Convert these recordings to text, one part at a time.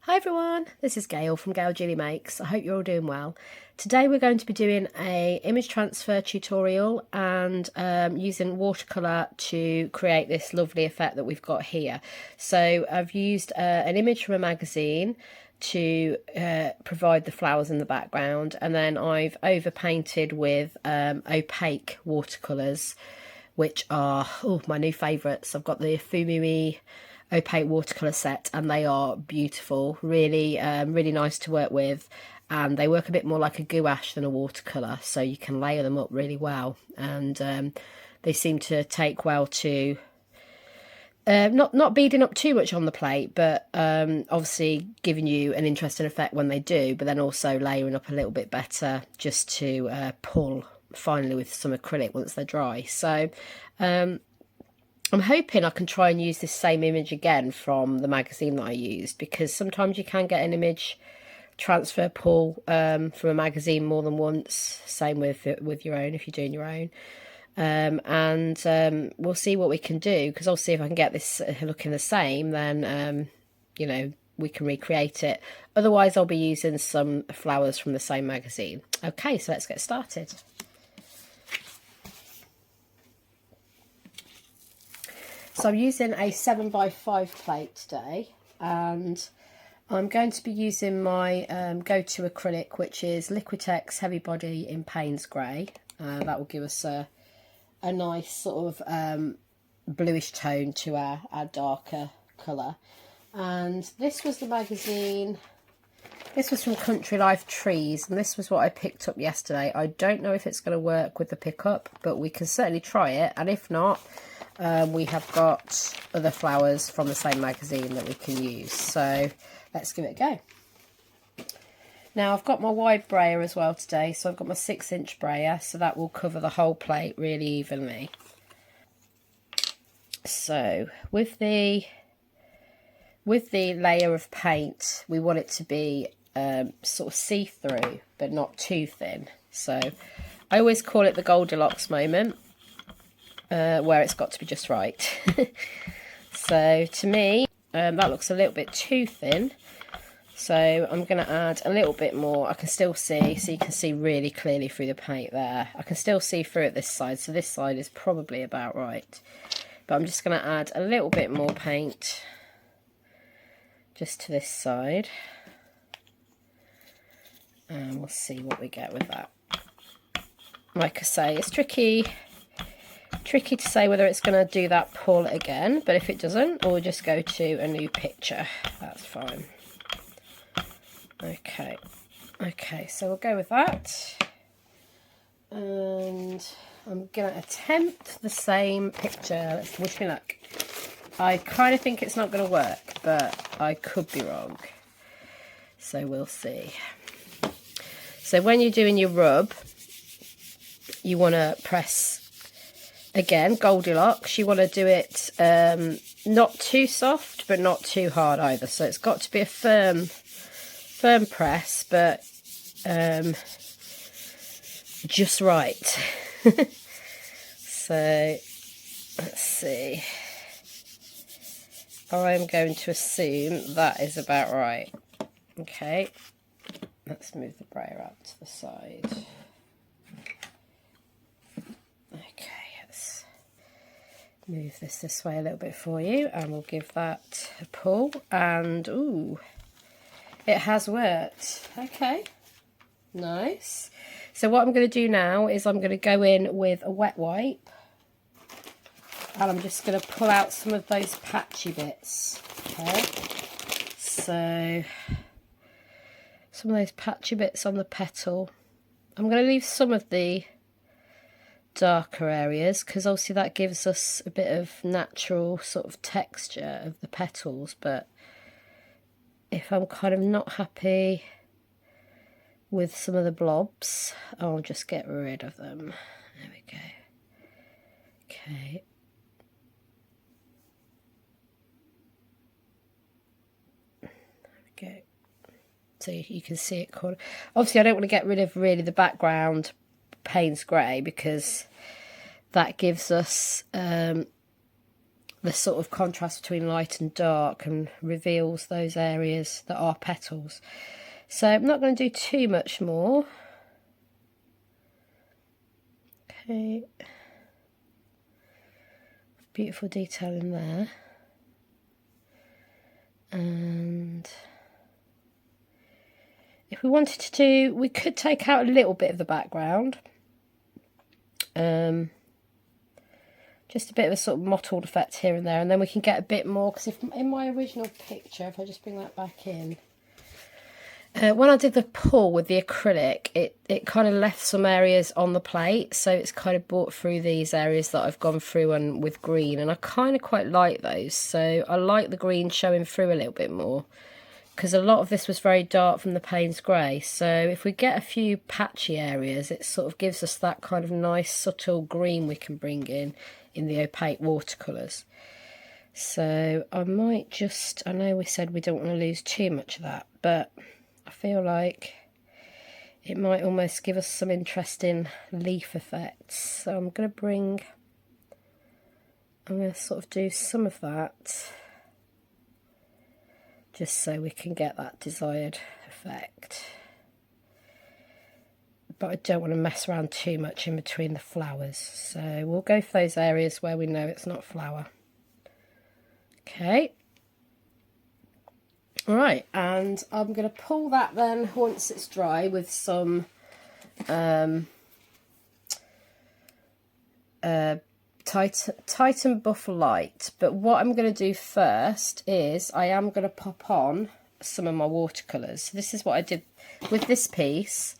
Hi everyone, this is Gail from Gail Julie Makes. I hope you're all doing well. Today we're going to be doing a image transfer tutorial and using watercolour to create this lovely effect that we've got here. So I've used an image from a magazine to provide the flowers in the background, and then I've overpainted with opaque watercolours, which are my new favourites. I've got the Fuumuui Opaque Watercolour set, and they are beautiful, really nice to work with, and they work a bit more like a gouache than a watercolour, so you can layer them up really well, and they seem to take well to not beading up too much on the plate, but obviously giving you an interesting effect when they do, but then also layering up a little bit better just to pull finally with some acrylic once they're dry. So I'm hoping I can try and use this same image again from the magazine that I used, because sometimes you can get an image transfer pull from a magazine more than once. Same with your own if you're doing your own. We'll see what we can do, because obviously if I can get this looking the same, then you know, we can recreate it. Otherwise I'll be using some flowers from the same magazine. Okay, so let's get started. So I'm using a 7x5 plate today, and I'm going to be using my go-to acrylic, which is Liquitex Heavy Body in Payne's Grey. That will give us a nice sort of bluish tone to our darker colour. And this was the magazine, this was from Country Life Trees, and this was what I picked up yesterday. I don't know if it's going to work with the pickup, but we can certainly try it, and if not, we have got other flowers from the same magazine that we can use. So let's give it a go. Now I've got my wide brayer as well today, so I've got my 6-inch brayer, so that will cover the whole plate really evenly. So with the layer of paint, we want it to be sort of see-through but not too thin. So I always call it the Goldilocks moment, where it's got to be just right. So to me, that looks a little bit too thin, so I'm going to add a little bit more. I can still see, so you can see really clearly through the paint there. I can still see through it this side, so this side is probably about right, but I'm just going to add a little bit more paint just to this side, and we'll see what we get with that. Like I say, it's tricky to say whether it's going to do that pull again, but if it doesn't, we'll just go to a new picture. That's fine. Okay, so we'll go with that, and I'm going to attempt the same picture. Let's wish me luck. I kind of think it's not going to work, but I could be wrong, so we'll see. So when you're doing your rub, you want to press, again, Goldilocks, you want to do it not too soft but not too hard either, so it's got to be a firm press, but just right. So let's see, I'm going to assume that is about right. Okay, let's move the brayer out to the side. Move this way a little bit for you, and we'll give that a pull, and ooh, it has worked. Okay, nice. So what I'm going to do now is I'm going to go in with a wet wipe, and I'm just going to pull out some of those patchy bits. Okay, so some of those patchy bits on the petal, I'm going to leave some of the darker areas, because obviously that gives us a bit of natural sort of texture of the petals, but if I'm kind of not happy with some of the blobs, I'll just get rid of them. There we go. Okay. There we go. So you can see it kind of, obviously I don't want to get rid of really the background Payne's Grey, because that gives us the sort of contrast between light and dark and reveals those areas that are petals. So I'm not going to do too much more. Okay, beautiful detail in there. And if we wanted to do, we could take out a little bit of the background. Just a bit of a sort of mottled effect here and there, and then we can get a bit more, because if in my original picture, if I just bring that back in, when I did the pull with the acrylic, it kind of left some areas on the plate, so it's kind of brought through these areas that I've gone through and with green, and I kind of quite like those, so I like the green showing through a little bit more, because a lot of this was very dark from the Payne's grey. So if we get a few patchy areas, it sort of gives us that kind of nice subtle green we can bring in the opaque watercolours. So I might just, I know we said we don't want to lose too much of that, but I feel like it might almost give us some interesting leaf effects. So I'm going to sort of do some of that, just so we can get that desired effect. But I don't want to mess around too much in between the flowers, so we'll go for those areas where we know it's not flower. Okay. Right, and I'm going to pull that then once it's dry with some Titanium Buff Light. But what I'm going to do first is I am going to pop on some of my watercolours. So this is what I did with this piece.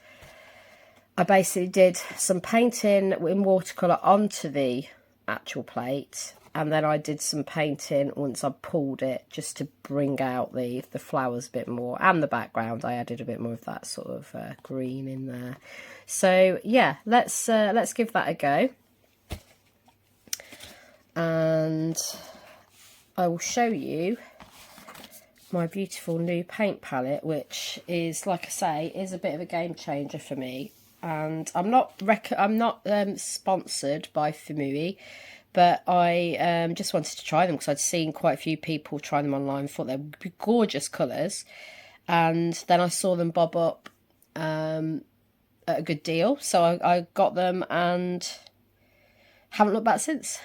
I basically did some painting in watercolour onto the actual plate, and then I did some painting once I pulled it, just to bring out the flowers a bit more, and the background. I added a bit more of that sort of green in there. So yeah, let's give that a go, and I will show you my beautiful new paint palette, which is, like I say, is a bit of a game changer for me. And I'm not sponsored by Fuumuui, but I just wanted to try them because I'd seen quite a few people try them online and thought they would be gorgeous colours. And then I saw them bob up at a good deal, so I got them and haven't looked back since.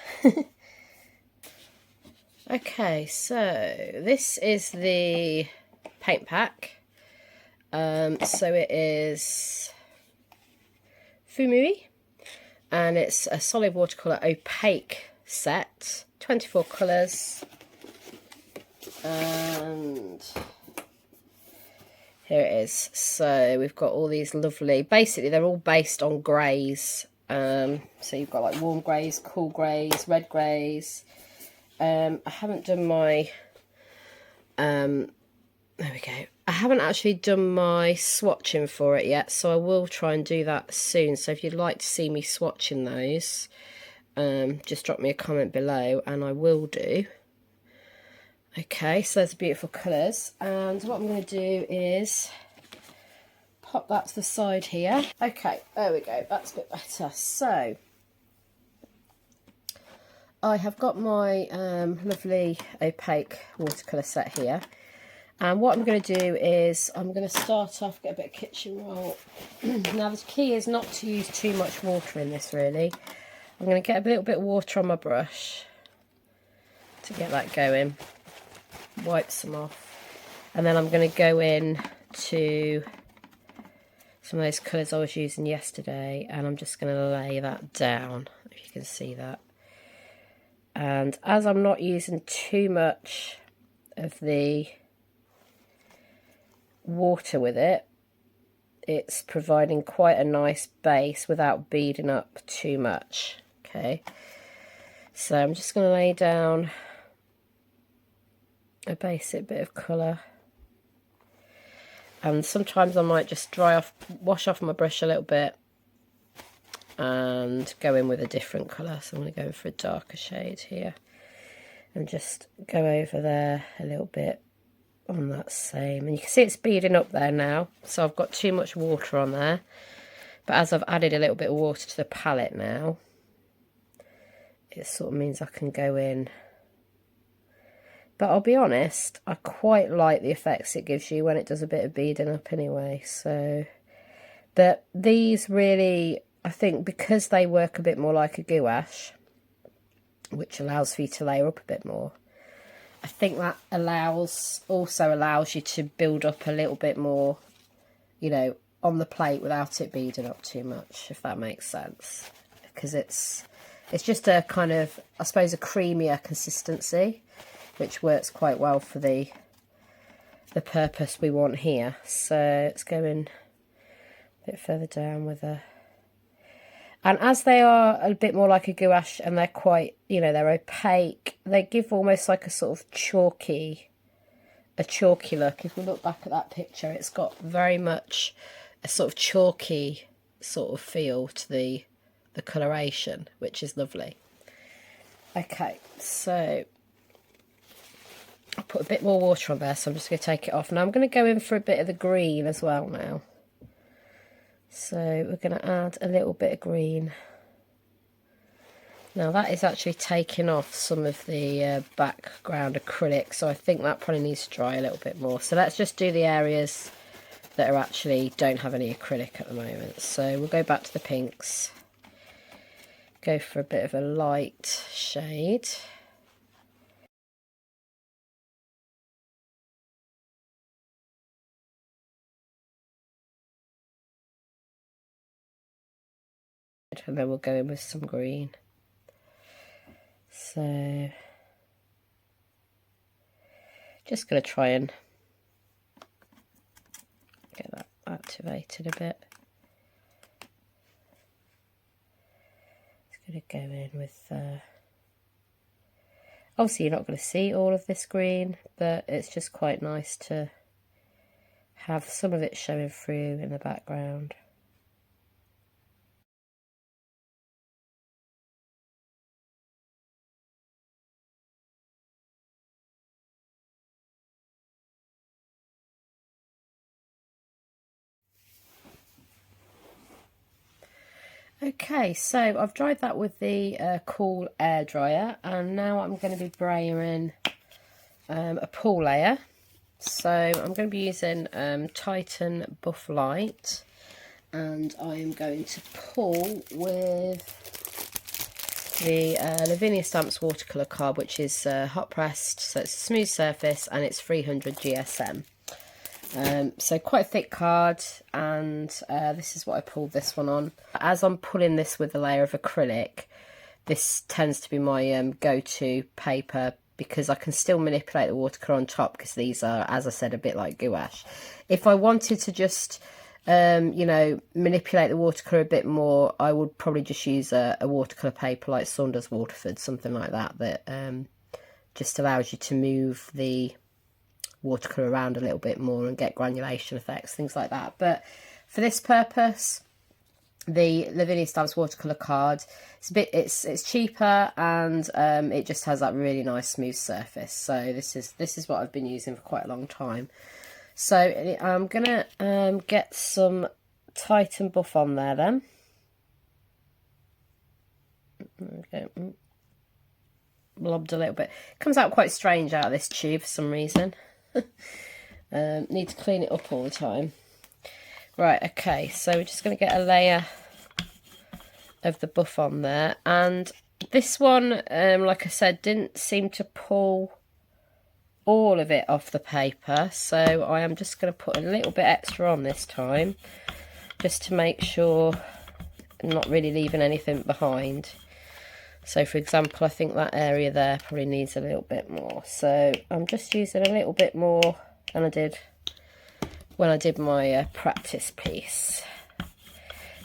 Okay, so this is the paint pack. So it is Fuumuui, and it's a solid watercolour opaque set, 24 colours, and here it is. So we've got all these lovely, basically they're all based on greys, so you've got like warm greys, cool greys, red greys. I haven't done my there we go. I haven't actually done my swatching for it yet, so I will try and do that soon. So if you'd like to see me swatching those, just drop me a comment below and I will do. Okay, so there's beautiful colours, and what I'm going to do is pop that to the side here. Okay, there we go, that's a bit better. So I have got my lovely opaque watercolour set here. And what I'm going to do is I'm going to start off, get a bit of kitchen roll. Now the key is not to use too much water in this really. I'm going to get a little bit of water on my brush to get that going. Wipe some off. And then I'm going to go in to some of those colours I was using yesterday, and I'm just going to lay that down, if you can see that. And as I'm not using too much of the water with it, it's providing quite a nice base without beading up too much. Okay, so I'm just going to lay down a basic bit of colour, and sometimes I might just wash off my brush a little bit and go in with a different colour. So I'm going to go in for a darker shade here and just go over there a little bit on that same, and you can see it's beading up there now, so I've got too much water on there, but as I've added a little bit of water to the palette now, it sort of means I can go in But I'll be honest, I quite like the effects it gives you when it does a bit of beading up anyway. So, but these really, I think because they work a bit more like a gouache, which allows for you to layer up a bit more, I think that also allows you to build up a little bit more, you know, on the plate without it beading up too much, if that makes sense. Because it's just a kind of, I suppose, a creamier consistency, which works quite well for the purpose we want here. So let's go in a bit further down with a... And as they are a bit more like a gouache and they're quite, you know, they're opaque, they give almost like a sort of chalky look. If we look back at that picture, it's got very much a sort of chalky sort of feel to the coloration, which is lovely. Okay, so I'll put a bit more water on there, so I'm just going to take it off. Now I'm going to go in for a bit of the green as well now. So we're going to add a little bit of green. Now that is actually taking off some of the background acrylic, so I think that probably needs to dry a little bit more. So let's just do the areas that are actually don't have any acrylic at the moment. So we'll go back to the pinks. Go for a bit of a light shade. And then we'll go in with some green. So just going to try and get that activated a bit. Just going to go in with obviously you're not going to see all of this green, but it's just quite nice to have some of it showing through in the background. Okay, so I've dried that with the cool air dryer, and now I'm going to be brayering a pool layer. So I'm going to be using Titan Buff Light, and I am going to pull with the Lavinia Stamps watercolour card, which is hot pressed, so it's a smooth surface and it's 300 GSM. So quite a thick card, and this is what I pulled this one on. As I'm pulling this with a layer of acrylic, this tends to be my go-to paper, because I can still manipulate the watercolour on top, because these are, as I said, a bit like gouache. If I wanted to just you know, manipulate the watercolour a bit more, I would probably just use a watercolour paper like Saunders Waterford, something like that, that just allows you to move the watercolour around a little bit more and get granulation effects, things like that. But for this purpose, the Lavinia Stamps watercolour card, it's cheaper, and it just has that really nice smooth surface. So this is what I've been using for quite a long time. So I'm gonna get some Titan Buff on there then. Okay. Blobbed a little bit. Comes out quite strange out of this tube for some reason. Need to clean it up all the time. Right, okay, so we're just going to get a layer of the buff on there, and this one, like I said, didn't seem to pull all of it off the paper, so I am just going to put a little bit extra on this time, just to make sure I'm not really leaving anything behind. So for example, I think that area there probably needs a little bit more, so I'm just using a little bit more than I did when I did my practice piece.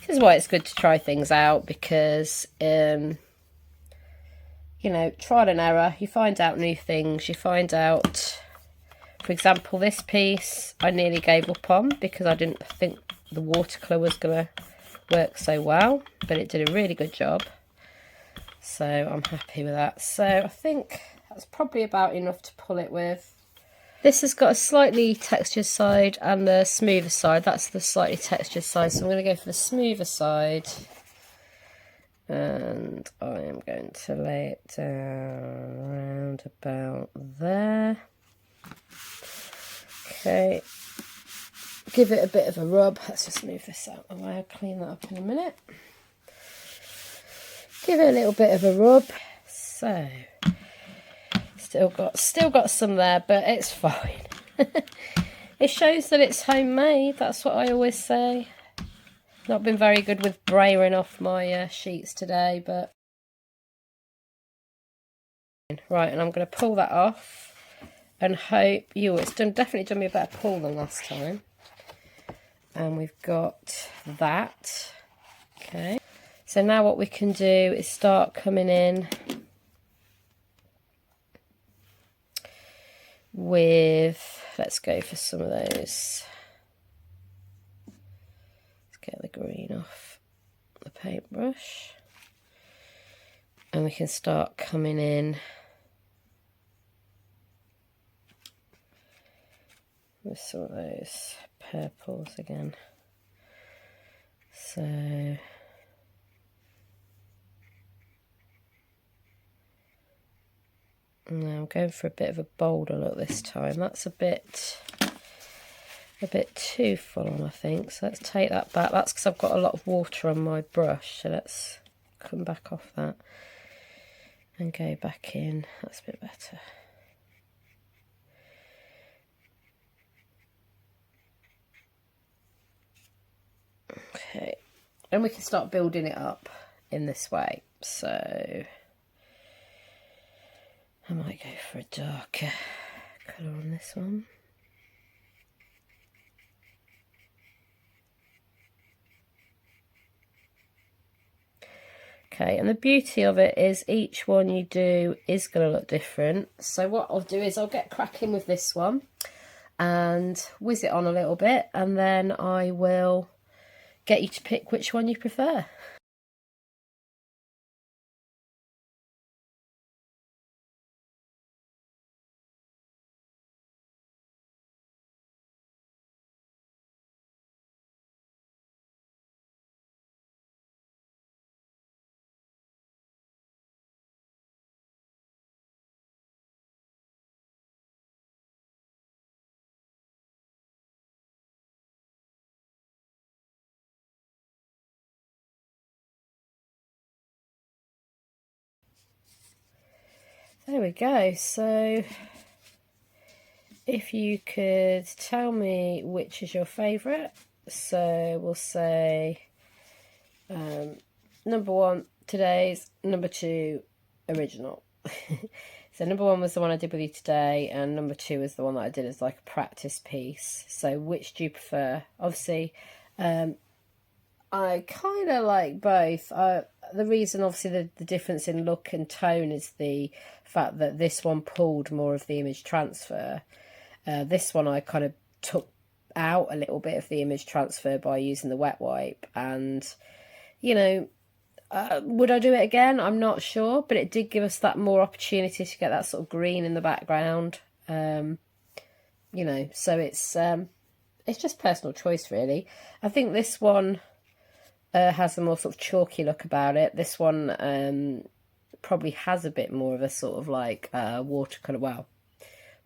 This is why it's good to try things out, because you know, trial and error, you find out new things. You find out, for example, this piece I nearly gave up on because I didn't think the watercolour was going to work so well, but it did a really good job. So I'm happy with that. So I think that's probably about enough to pull it with. This has got a slightly textured side and a smoother side. That's the slightly textured side, so I'm going to go for the smoother side. and I am going to lay it down around about there. Okay, give it a bit of a rub. Let's just move this out of the way. I'll clean that up in a minute. Give it a little bit of a rub. So still got some there, but it's fine. It shows that it's homemade. That's what I always say. Not been very good with brayering off my sheets today, but right. And I'm going to pull that off and hope it's definitely done me a better pull than last time. And we've got that. Okay. So now what we can do is start coming in with, let's go for some of those. Let's get the green off the paintbrush. And we can start coming in with some of those purples again. So now I'm going for a bit of a bolder look this time. That's a bit too full on, I think. So let's take that back. That's because I've got a lot of water on my brush. So let's come back off that and go back in. That's a bit better. Okay, and we can start building it up in this way. So I might go for a darker colour on this one. Okay, and the beauty of it is each one you do is going to look different. So what I'll do is I'll get cracking with this one and whiz it on a little bit, and then I will get you to pick which one you prefer. There we go. So if you could tell me which is your favourite. So we'll say number 1 today's, number 2 original. So number 1 was the one I did with you today, and number 2 is the one that I did as like a practice piece. So which do you prefer? Obviously I kind of like both. The reason, obviously, the difference in look and tone is the fact that this one pulled more of the image transfer. This one I kind of took out a little bit of the image transfer by using the wet wipe. And, you know, would I do it again? I'm not sure, but it did give us that more opportunity to get that sort of green in the background. You know, so it's just personal choice, really. I think this one has a more sort of chalky look about it. This one probably has a bit more of a sort of like watercolour, well,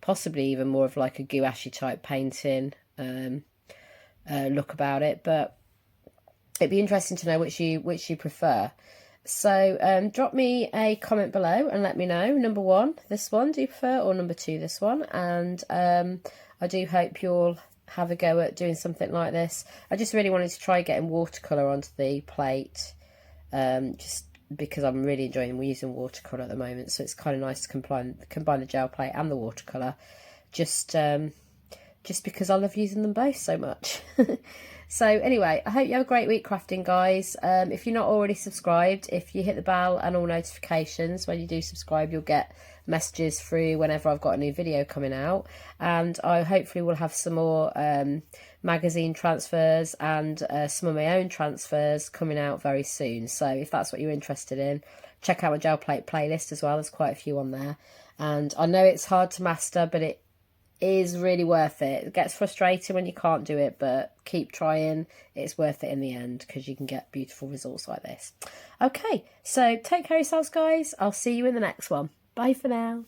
possibly even more of like a gouache type painting look about it. But it'd be interesting to know which you prefer. So drop me a comment below and let me know. Number 1, this one, do you prefer, or number 2, this one? And I do hope you'll have a go at doing something like this. I just really wanted to try getting watercolour onto the plate, just because I'm really enjoying using watercolour at the moment. So it's kind of nice to combine the gel plate and the watercolour, just because I love using them both so much. So anyway, I hope you have a great week crafting, guys. If you're not already subscribed, if you hit the bell and all notifications, when you do subscribe, you'll get messages through whenever I've got a new video coming out. And I hopefully will have some more magazine transfers and some of my own transfers coming out very soon. So if that's what you're interested in, check out my gel plate playlist as well. There's quite a few on there. And I know it's hard to master, but is really worth it. It gets frustrating when you can't do it, but keep trying. It's worth it in the end because you can get beautiful results like this. Okay, so take care of yourselves, guys. I'll see you in the next one. Bye for now.